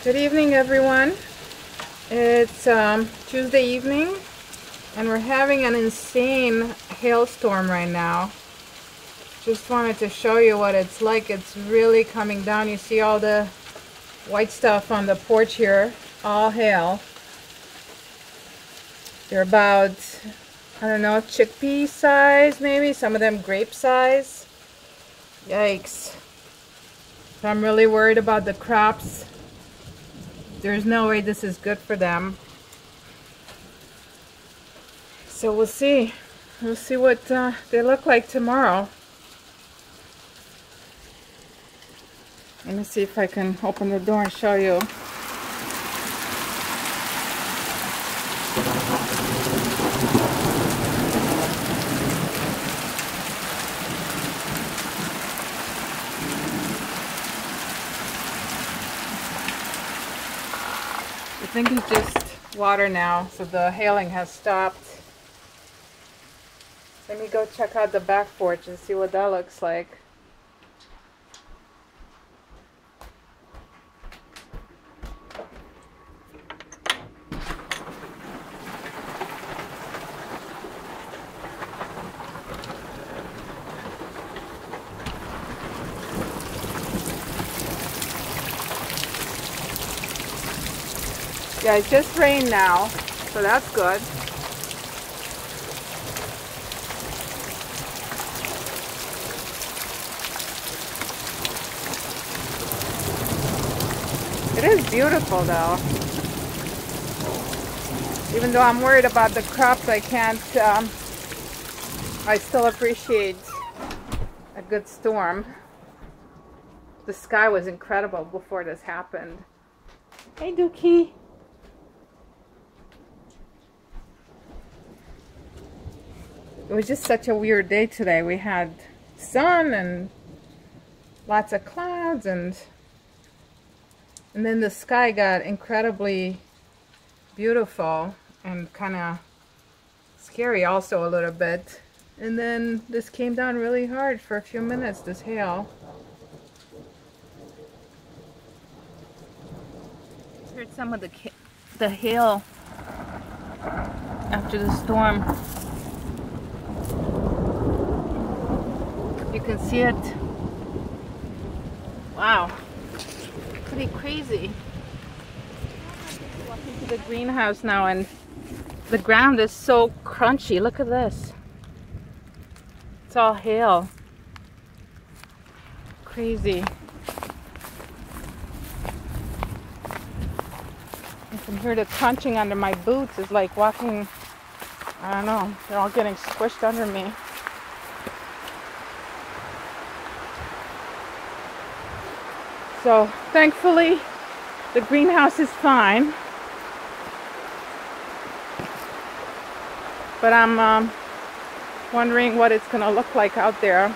Good evening, everyone. It's Tuesday evening, and we're having an insane hailstorm right now. Just wanted to show you what it's like. It's really coming down. You see all the white stuff on the porch here, all hail. They're about, I don't know, chickpea size maybe, some of them grape size. Yikes. So I'm really worried about the crops. There's no way this is good for them. So we'll see. We'll see what they look like tomorrow. Let me see if I can open the door and show you. I think it's just water now, so the hailing has stopped. Let me go check out the back porch and see what that looks like. Yeah, it just rained now, so that's good. It is beautiful though. Even though I'm worried about the crops, I can't, I still appreciate a good storm. The sky was incredible before this happened. Hey Dookie. It was just such a weird day today. We had sun and lots of clouds, and then the sky got incredibly beautiful and kind of scary also a little bit. And then this came down really hard for a few minutes, this hail. Heard some of the hail after the storm. You can see it. Wow, pretty crazy. Walk into the greenhouse now, and the ground is so crunchy. Look at this. It's all hail. Crazy. I can hear the crunching under my boots. It's like walking, I don't know, they're all getting squished under me. So thankfully the greenhouse is fine, but I'm wondering what it's gonna look like out there.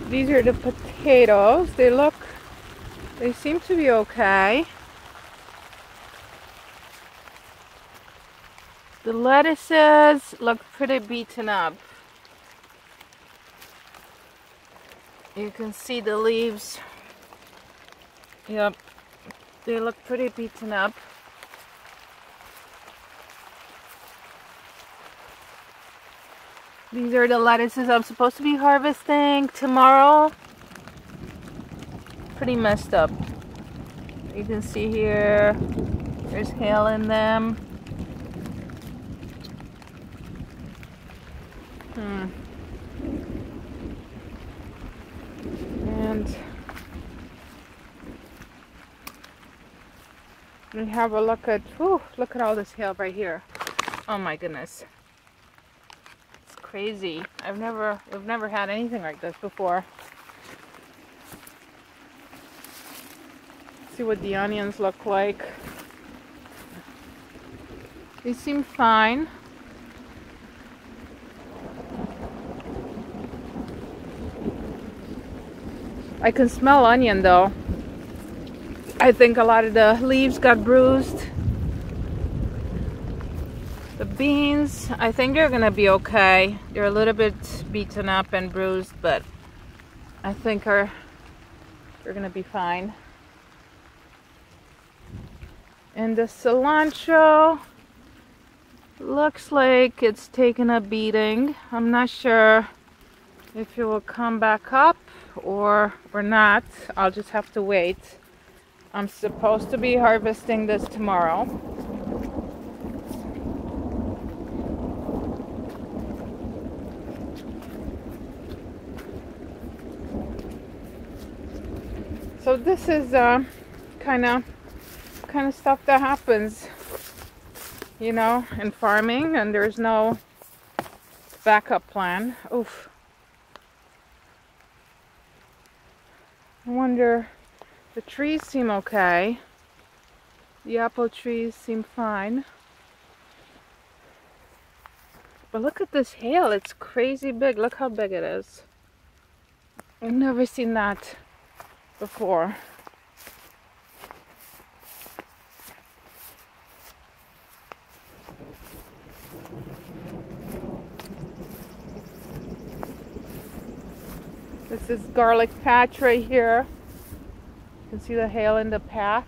These are the potatoes. They seem to be okay. The lettuces look pretty beaten up. You can see the leaves. Yep, they look pretty beaten up. These are the lettuces I'm supposed to be harvesting tomorrow. Pretty messed up. You can see here, there's hail in them. And we have a look at, look at all this hail right here. Oh my goodness. Crazy. We've never had anything like this before. See what the onions look like. They seem fine. I can smell onion though. I think a lot of the leaves got bruised. The beans, I think they're gonna be okay. They're a little bit beaten up and bruised, but I think they're gonna be fine. And the cilantro looks like it's taken a beating. I'm not sure if it will come back up or not. I'll just have to wait. I'm supposed to be harvesting this tomorrow. So this is kind of stuff that happens, you know, in farming, and there's no backup plan. Oof. I wonder, the trees seem okay. The apple trees seem fine. But look at this hail, it's crazy big. Look how big it is. I've never seen that before. This is garlic patch right here. You can see the hail in the path.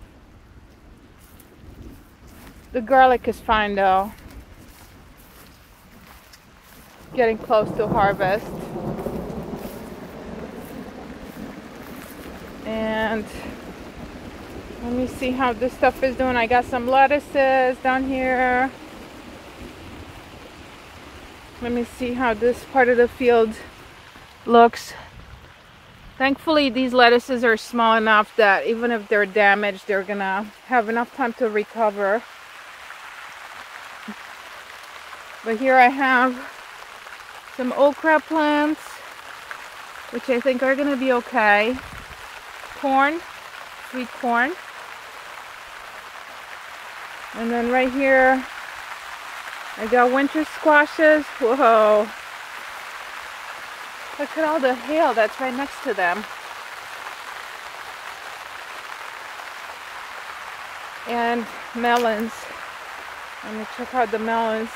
The garlic is fine though. Getting close to harvest. And let me see how this stuff is doing. I got some lettuces down here. Let me see how this part of the field looks. Thankfully, these lettuces are small enough that even if they're damaged, they're gonna have enough time to recover. But here I have some okra plants, which I think are gonna be okay. Corn, sweet corn. And then right here, I got winter squashes. Whoa. Look at all the hail that's right next to them. And melons. Let me check out the melons.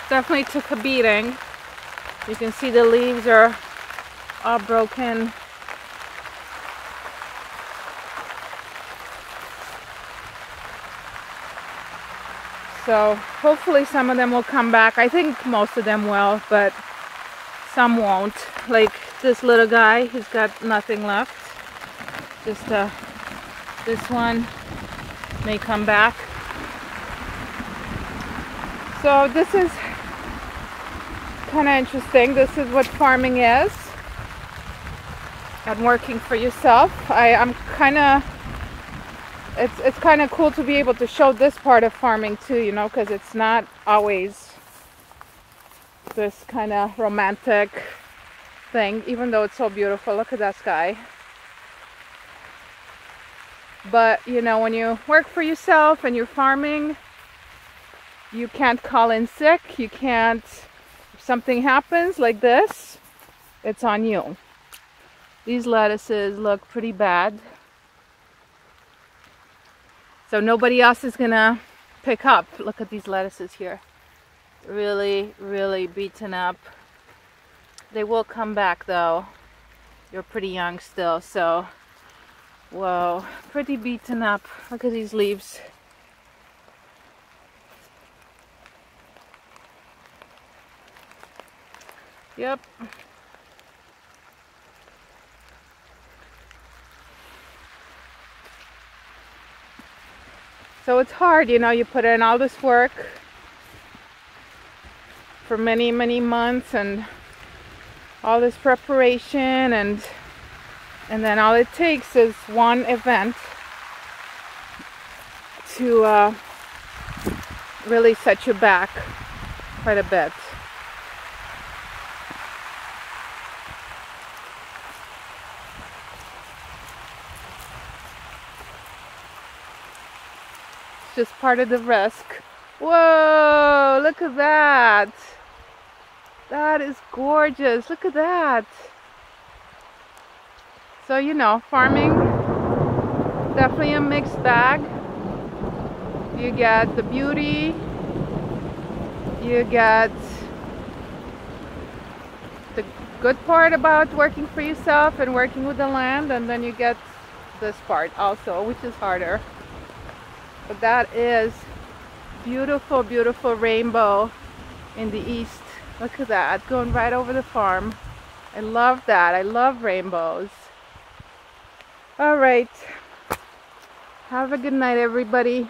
Definitely took a beating. You can see the leaves are all broken. So hopefully some of them will come back. I think most of them will, but some won't. Like this little guy, he's got nothing left. Just this one may come back. So this is kind of interesting. This is what farming is. And working for yourself. I'm kind of, it's kind of cool to be able to show this part of farming too, you know, because it's not always this kind of romantic thing, even though it's so beautiful. Look at that sky. But you know, when you work for yourself and you're farming, you can't call in sick. You can't, if something happens like this, it's on you. These lettuces look pretty bad. So nobody else is gonna pick up. Look at these lettuces here. Really, really beaten up. They will come back though. They're pretty young still, so whoa, pretty beaten up. Look at these leaves. Yep. So it's hard, you know, you put in all this work for many, many months and all this preparation, and then all it takes is one event to really set you back. quite a bit. It's just part of the risk. Whoa, look at that. That is gorgeous. Look at that. So, you know, farming, definitely a mixed bag. You get the beauty, you get the good part about working for yourself and working with the land, and then you get this part also, which is harder. But that is beautiful, beautiful rainbow in the east. Look at that, going right over the farm. I love that. I love rainbows. All right. Have a good night, everybody.